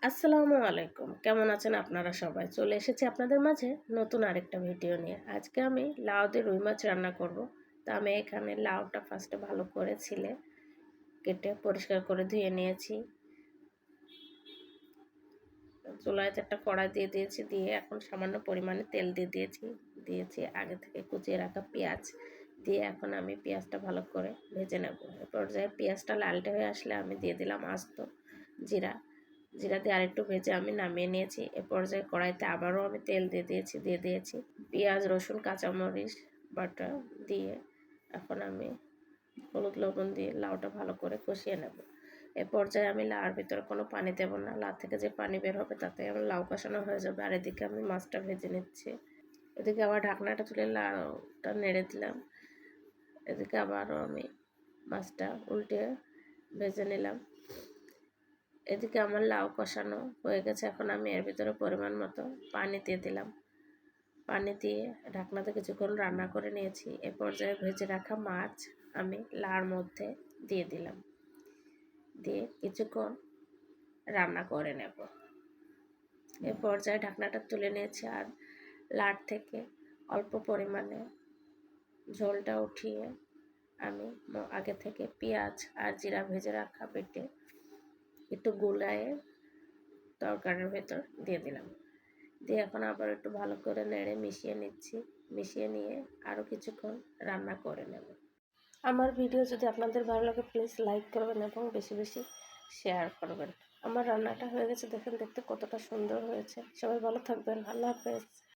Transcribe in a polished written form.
আসসালামু আলাইকুম, কেমন আছেন আপনারা সবাই? চলে এসেছি আপনাদের মাঝে নতুন আরেকটা ভিডিও নিয়ে। আজকে আমি লাউ দিয়ে রুই মাছ রান্না করব। তো আমি এখানে লাউটা ফার্স্টে ভালো করে ছিলে কেটে পরিষ্কার করে ধুয়ে নিয়েছি। চুলায় একটা কড়াই দিয়ে দিয়েছি, দিয়ে এখন সামান্য পরিমাণে তেল দিয়েছি আগে থেকে কুচিয়ে রাখা পেঁয়াজ দিয়ে। এখন আমি পেঁয়াজটা ভালো করে ভেজে নেব। এ পর্যায়ে পেঁয়াজটা লালটে হয়ে আসলে আমি দিয়ে দিলাম আস্ত জিরা। জিরা দিয়ে আরেকটু ভেজে আমি নামিয়ে নিয়েছি। এ পর্যায়ে কড়াইতে আবারও আমি তেল দিয়ে দিয়েছি পেঁয়াজ, রসুন, কাঁচামরিচ বাটা দিয়ে। এখন আমি হলুদ লবণ দিয়ে লাউটা ভালো করে কষিয়ে নেব। এ পর্যায়ে আমি লাউর ভিতরে কোনো পানি দেব না। লাউ থেকে যে পানি বের হবে তাতে আমার লাউ কষানো হয়ে যাবে। আর এদিকে আমি মাছটা ভেজে নিচ্ছি। এদিকে আবার ঢাকনাটা তুলে লাউটা নেড়ে দিলাম। এদিকে আবারও আমি মাছটা উল্টে ভেজে নিলাম। এদিকে আমার লাউ কষানো হয়ে গেছে। এখন আমি এর ভিতরে পরিমাণ মতো পানি দিয়ে দিলাম। পানি দিয়ে ঢাকনাতে কিছুক্ষণ রান্না করে নিয়েছি। এ পর্যায়ে ভেজে রাখা মাছ আমি লাউর মধ্যে দিয়ে দিলাম, দিয়ে কিছুক্ষণ রান্না করে নেব। এ পর্যায়ে ঢাকনাটা তুলে নিয়েছি আর লাউ থেকে অল্প পরিমাণে ঝোলটা উঠিয়ে আমি আগে থেকে পেঁয়াজ আর জিরা ভেজে রাখা বেটে একটু গুলায়ে তরকারির ভেতর দিয়ে দিলাম। দিয়ে এখন আবার একটু ভালো করে নেড়ে মিশিয়ে নিচ্ছি। মিশিয়ে নিয়ে আরও কিছুক্ষণ রান্না করে নেব। আমার ভিডিও যদি আপনাদের ভালো লাগে প্লিজ লাইক করবেন এবং বেশি বেশি শেয়ার করবেন। আমার রান্নাটা হয়ে গেছে, দেখেন দেখতে কতটা সুন্দর হয়েছে। সবাই ভালো থাকবেন। আল্লাহ হাফেজ।